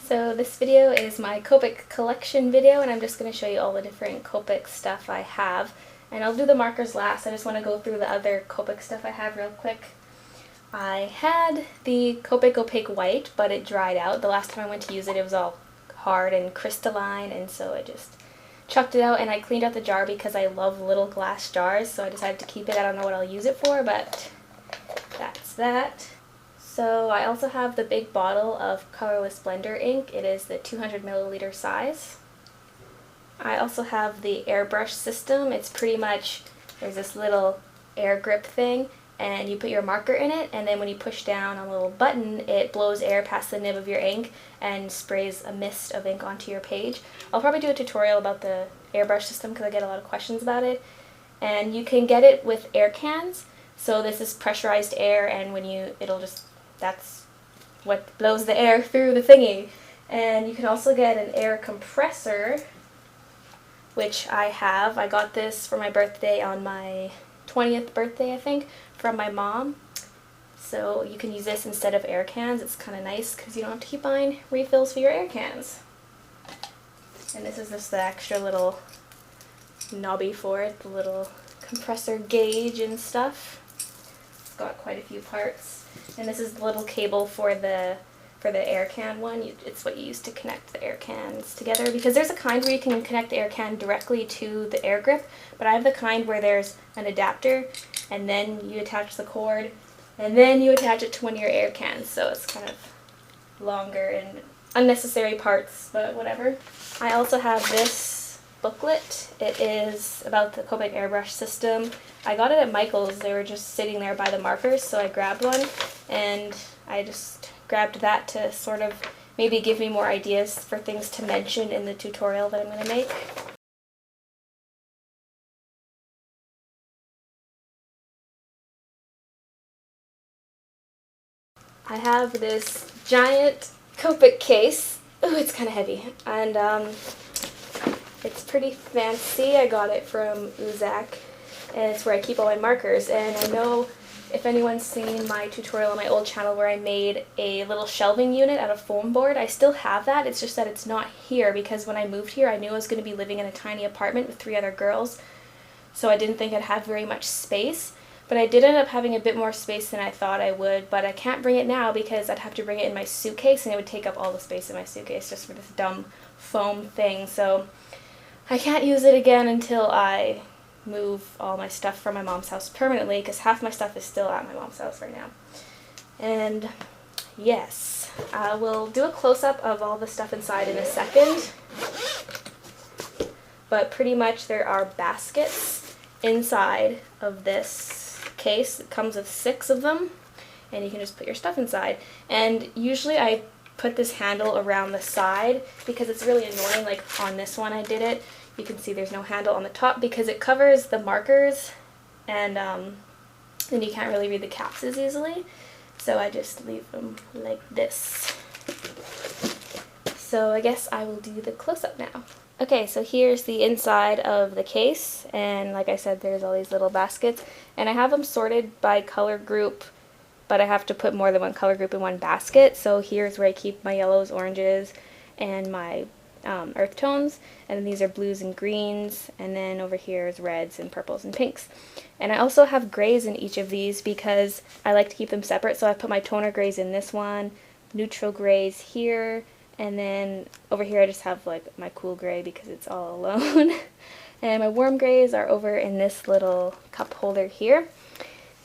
So this video is my Copic Collection video, and I'm just going to show you all the different Copic stuff I have. And I'll do the markers last. I just want to go through the other Copic stuff I have real quick. I had the Copic Opaque White, but it dried out. The last time I went to use it, it was all hard and crystalline, and so I just chucked it out, and I cleaned out the jar because I love little glass jars, so I decided to keep it. I don't know what I'll use it for, but that's that. So I also have the big bottle of colorless blender ink. It is the 200 milliliter size. I also have the Airbrush system. It's pretty much, there's this little air grip thing, and you put your marker in it, and then when you push down on a little button, it blows air past the nib of your ink and sprays a mist of ink onto your page. I'll probably do a tutorial about the Airbrush system because I get a lot of questions about it. And you can get it with air cans. So this is pressurized air, and when that's what blows the air through the thingy. And you can also get an air compressor, which I have. I got this for my birthday on my 20th birthday, I think, from my mom. So you can use this instead of air cans. It's kind of nice because you don't have to keep buying refills for your air cans. And this is just the extra little knobby for it, the little compressor gauge and stuff. It's got quite a few parts. And this is the little cable for the air can one. It's what you use to connect the air cans together, because there's a kind where you can connect the air can directly to the air grip, but I have the kind where there's an adapter and then you attach the cord and then you attach it to one of your air cans, so it's kind of longer and unnecessary parts, but whatever. I also have this booklet. It is about the Copic Airbrush system. I got it at Michael's. They were just sitting there by the markers, so I grabbed one, and I just grabbed that to sort of maybe give me more ideas for things to mention in the tutorial that I'm going to make. I have this giant Copic case. Ooh, it's kind of heavy, and it's pretty fancy. I got it from Uzak, and it's where I keep all my markers. And I know if anyone's seen my tutorial on my old channel where I made a little shelving unit out of foam board, I still have that. It's just that it's not here because when I moved here I knew I was going to be living in a tiny apartment with 3 other girls, so I didn't think I'd have very much space. But I did end up having a bit more space than I thought I would, but I can't bring it now because I'd have to bring it in my suitcase, and it would take up all the space in my suitcase just for this dumb foam thing. So I can't use it again until I move all my stuff from my mom's house permanently, because half my stuff is still at my mom's house right now. And yes, I will do a close-up of all the stuff inside in a second, but pretty much there are baskets inside of this case. It comes with 6 of them, and you can just put your stuff inside. And usually I put this handle around the side because it's really annoying. Like on this one I did it. You can see there's no handle on the top because it covers the markers, and then you can't really read the caps as easily. So I just leave them like this. So I guess I will do the close-up now. Okay, so here's the inside of the case, and like I said, there's all these little baskets, and I have them sorted by color group, but I have to put more than one color group in one basket. So here's where I keep my yellows, oranges, and my earth tones, and then these are blues and greens, and then over here is reds and purples and pinks. And I also have grays in each of these because I like to keep them separate, so I put my toner grays in this one, neutral grays here, and then over here I just have like my cool gray because it's all alone. And my warm grays are over in this little cup holder here.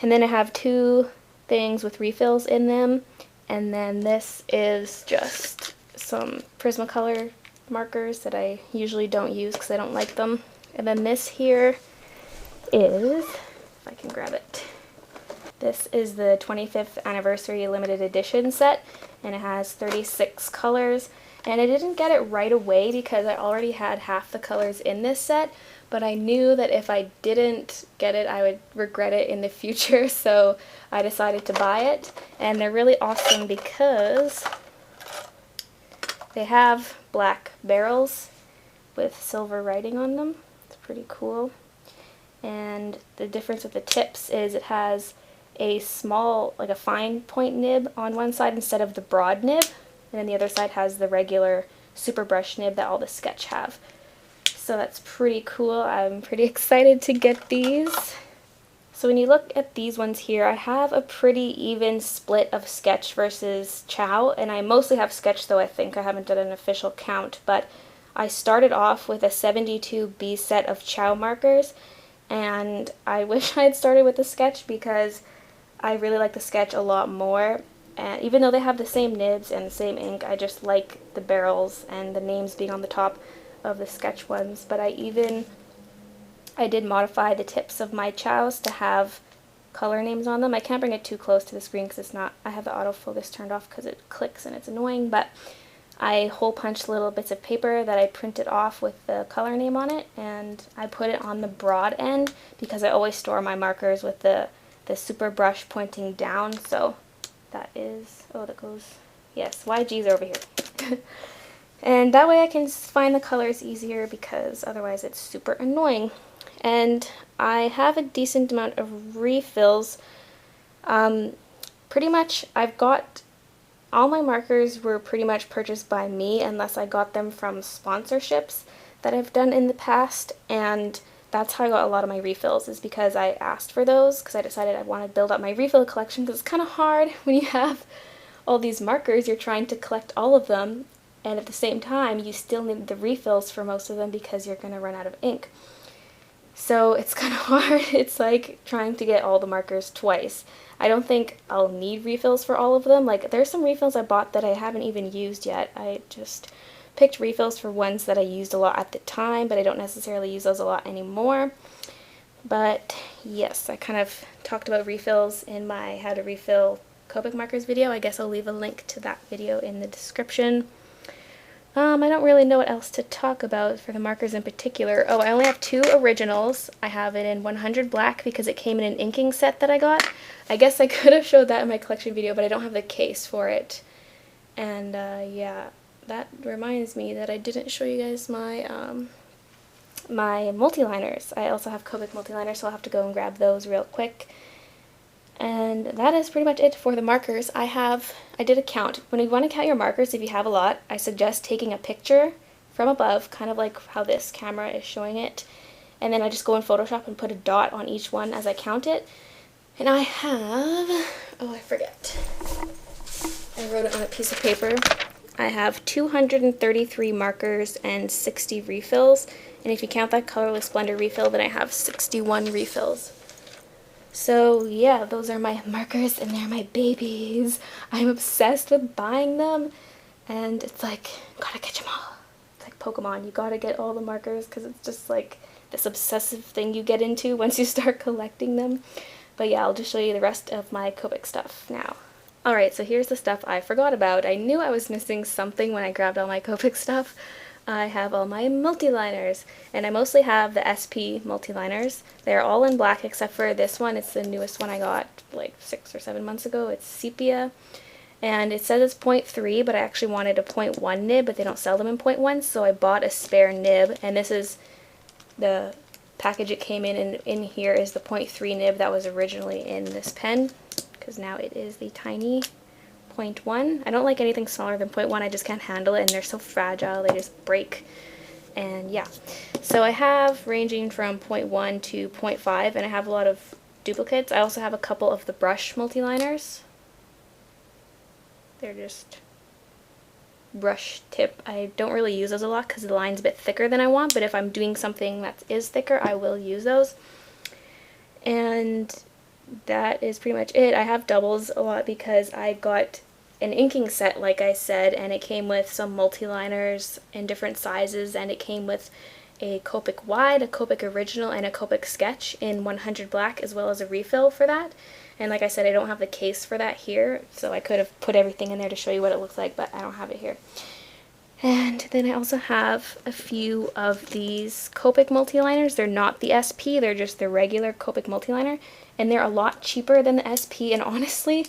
And then I have 2 things with refills in them, and then this is just some Prismacolor markers that I usually don't use because I don't like them. And then this here is, if I can grab it, this is the 25th anniversary limited edition set, and it has 36 colors. And I didn't get it right away because I already had half the colors in this set, but I knew that if I didn't get it I would regret it in the future, so I decided to buy it. And they're really awesome because they have black barrels with silver writing on them. It's pretty cool. And the difference with the tips is it has a small, like a fine point nib on one side instead of the broad nib. and then the other side has the regular super brush nib that all the sketch have. So that's pretty cool. I'm pretty excited to get these. So when you look at these ones here, I have a pretty even split of sketch versus chow, and I mostly have sketch, though I think I haven't done an official count, but I started off with a 72B set of chow markers, and I wish I had started with the sketch because I really like the sketch a lot more. And even though they have the same nibs and the same ink, I just like the barrels and the names being on the top of the sketch ones. But I did modify the tips of my chows to have color names on them. I can't bring it too close to the screen because it's not, I have the autofocus turned off because it clicks and it's annoying, but I hole punched little bits of paper that I printed off with the color name on it, and I put it on the broad end because I always store my markers with the super brush pointing down. So that is, oh, that goes, yes, YG's over here. And that way I can find the colors easier because otherwise it's super annoying. And I have a decent amount of refills. Pretty much I've got, all my markers were pretty much purchased by me unless I got them from sponsorships that I've done in the past, and that's how I got a lot of my refills, is because I asked for those because I decided I want to build up my refill collection, because it's kind of hard when you have all these markers, you're trying to collect all of them, and at the same time you still need the refills for most of them because you're going to run out of ink. So it's kind of hard. It's like trying to get all the markers twice. I don't think I'll need refills for all of them. Like, there's some refills I bought that I haven't even used yet. I just picked refills for ones that I used a lot at the time, but I don't necessarily use those a lot anymore. But yes, I kind of talked about refills in my how to refill Copic markers video. I guess I'll leave a link to that video in the description. I don't really know what else to talk about for the markers in particular. Oh, I only have 2 originals. I have it in 100 black because it came in an inking set that I got. I guess I could have showed that in my collection video, but I don't have the case for it. And yeah, that reminds me that I didn't show you guys my my multiliners. I also have Copic multiliners, so I'll have to go and grab those real quick. And that is pretty much it for the markers. I did a count. When you want to count your markers, if you have a lot, I suggest taking a picture from above, kind of like how this camera is showing it. And then I just go in Photoshop and put a dot on each one as I count it. And I have, oh, I forget. I wrote it on a piece of paper. I have 233 markers and 60 refills. And if you count that Colorless Splendor refill, then I have 61 refills. So yeah, those are my markers, and they're my babies. I'm obsessed with buying them, and it's like, gotta catch them all. It's like Pokemon, you gotta get all the markers because it's just like this obsessive thing you get into once you start collecting them. But yeah, I'll just show you the rest of my Copic stuff now. Alright, so here's the stuff I forgot about. I knew I was missing something when I grabbed all my Copic stuff. I have all my multiliners, and I mostly have the SP multiliners. They're all in black except for this one. It's the newest one I got like 6 or 7 months ago. It's sepia, and it says it's 0.3, but I actually wanted a 0.1 nib, but they don't sell them in 0.1, so I bought a spare nib, and this is the package it came in, and in here is the 0.3 nib that was originally in this pen, because now it is the tiny 0.1. I don't like anything smaller than 0.1. I just can't handle it, and they're so fragile, they just break. And yeah, so I have ranging from 0.1 to 0.5, and I have a lot of duplicates. I also have a couple of the brush multiliners. They're just brush tip. I don't really use those a lot because the line's a bit thicker than I want, but if I'm doing something that is thicker, I will use those. And that is pretty much it. I have doubles a lot because I got an inking set, like I said, and it came with some multiliners in different sizes, and it came with a Copic wide, a Copic original, and a Copic sketch in 100 black, as well as a refill for that. And like I said, I don't have the case for that here, so I could have put everything in there to show you what it looks like, but I don't have it here. And then I also have a few of these Copic multiliners. They're not the SP, they're just the regular Copic multiliner, and they're a lot cheaper than the SP, and honestly,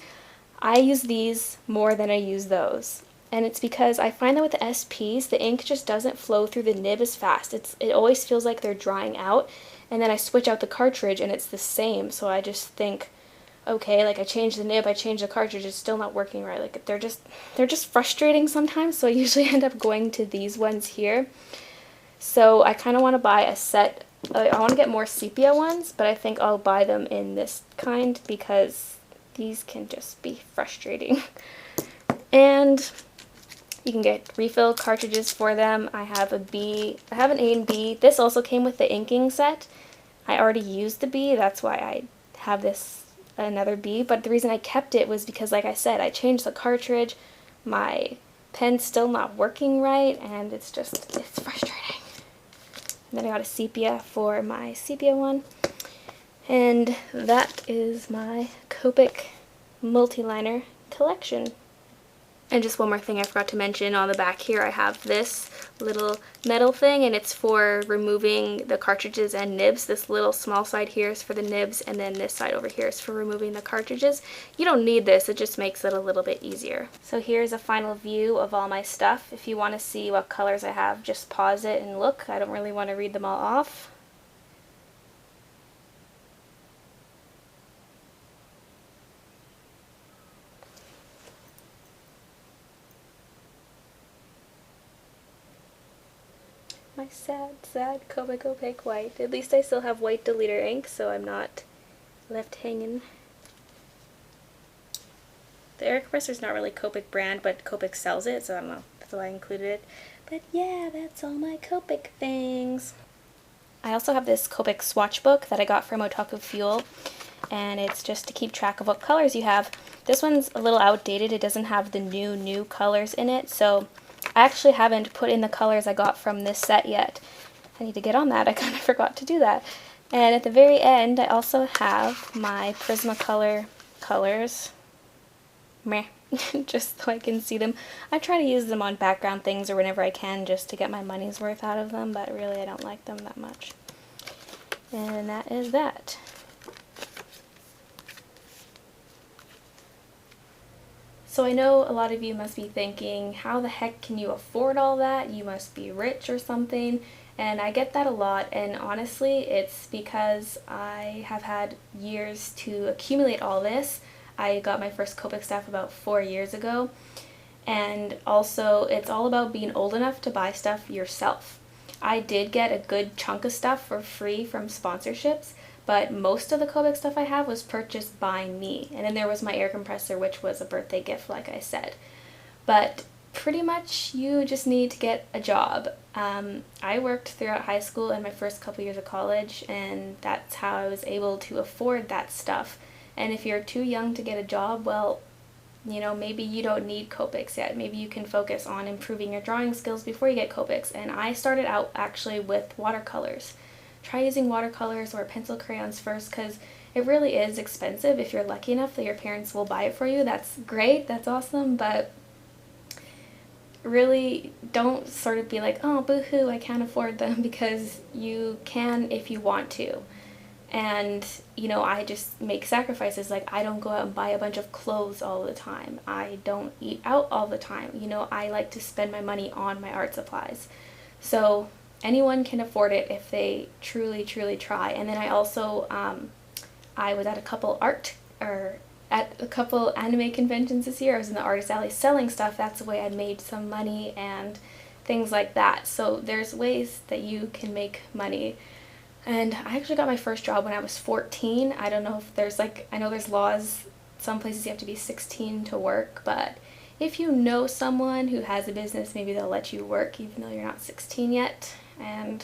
I use these more than I use those. And it's because I find that with the SPs, the ink just doesn't flow through the nib as fast. It always feels like they're drying out, and then I switch out the cartridge and it's the same, so I just think, okay. Like I changed the nib, I changed the cartridge, it's still not working right. Like they're just frustrating sometimes, so I usually end up going to these ones here. So I kind of want to buy a set. I want to get more sepia ones, but I think I'll buy them in this kind because these can just be frustrating. And you can get refill cartridges for them. I have an A and B. This also came with the inking set. I already used the B, that's why I have this another B, but the reason I kept it was because, like I said, I changed the cartridge, my pen's still not working right, and it's frustrating. And then I got a sepia for my sepia one, and that is my Copic Multiliner collection. And just one more thing I forgot to mention, on the back here I have this little metal thing, and it's for removing the cartridges and nibs. This little small side here is for the nibs, and then this side over here is for removing the cartridges. You don't need this, it just makes it a little bit easier. So here's a final view of all my stuff. If you want to see what colors I have, just pause it and look. I don't really want to read them all off. My sad, sad Copic Opaque White. At least I still have white deleter ink, so I'm not left hanging. The air compressor is not really Copic brand, but Copic sells it, so I don't know. That's why I included it. But yeah, that's all my Copic things. I also have this Copic swatch book that I got from Otaku Fuel, and it's just to keep track of what colors you have. This one's a little outdated. It doesn't have the new colors in it, so I actually haven't put in the colors I got from this set yet. I need to get on that. I kind of forgot to do that. And at the very end, I also have my Prismacolor colors. Meh. Just so I can see them. I try to use them on background things or whenever I can just to get my money's worth out of them, but really I don't like them that much. And that is that. So I know a lot of you must be thinking, how the heck can you afford all that? You must be rich or something. And I get that a lot, and honestly it's because I have had years to accumulate all this. I got my first Copic stuff about 4 years ago, and also it's all about being old enough to buy stuff yourself. I did get a good chunk of stuff for free from sponsorships, but most of the Copic stuff I have was purchased by me. And then there was my air compressor, which was a birthday gift, like I said. But pretty much you just need to get a job. I worked throughout high school and my first couple years of college, and that's how I was able to afford that stuff. And if you're too young to get a job, well, you know, maybe you don't need Copics yet. Maybe you can focus on improving your drawing skills before you get Copics. And I started out actually with watercolors. Try using watercolors or pencil crayons first, because it really is expensive. If you're lucky enough that your parents will buy it for you, that's great, that's awesome, but really don't sort of be like, oh, boo-hoo, I can't afford them, because you can if you want to. And, you know, I just make sacrifices. Like, I don't go out and buy a bunch of clothes all the time. I don't eat out all the time. You know, I like to spend my money on my art supplies. So anyone can afford it if they truly, truly try. And then I also, I was at a couple anime conventions this year. I was in the artist alley selling stuff. That's the way I made some money and things like that. So there's ways that you can make money. And I actually got my first job when I was 14. I don't know if there's I know there's laws, some places you have to be 16 to work, but if you know someone who has a business, maybe they'll let you work even though you're not 16 yet. And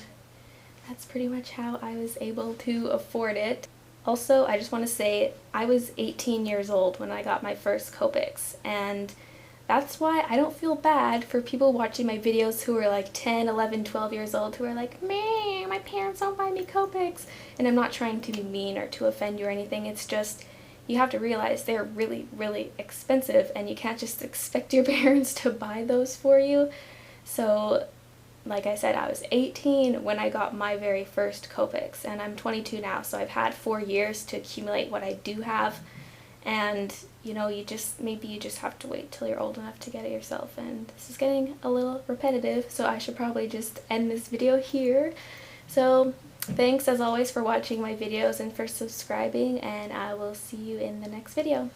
that's pretty much how I was able to afford it. Also, I just want to say I was 18 years old when I got my first Copics, and that's why I don't feel bad for people watching my videos who are like 10, 11, 12 years old who are like, man, my parents don't buy me Copics. And I'm not trying to be mean or to offend you or anything. It's just, you have to realize they're really, really expensive, and you can't just expect your parents to buy those for you. So, like I said, I was 18 when I got my very first Copics, and I'm 22 now, so I've had 4 years to accumulate what I do have. And, you know, maybe you just have to wait till you're old enough to get it yourself. And this is getting a little repetitive, so I should probably just end this video here. So Thanks as always for watching my videos and for subscribing, and I will see you in the next video.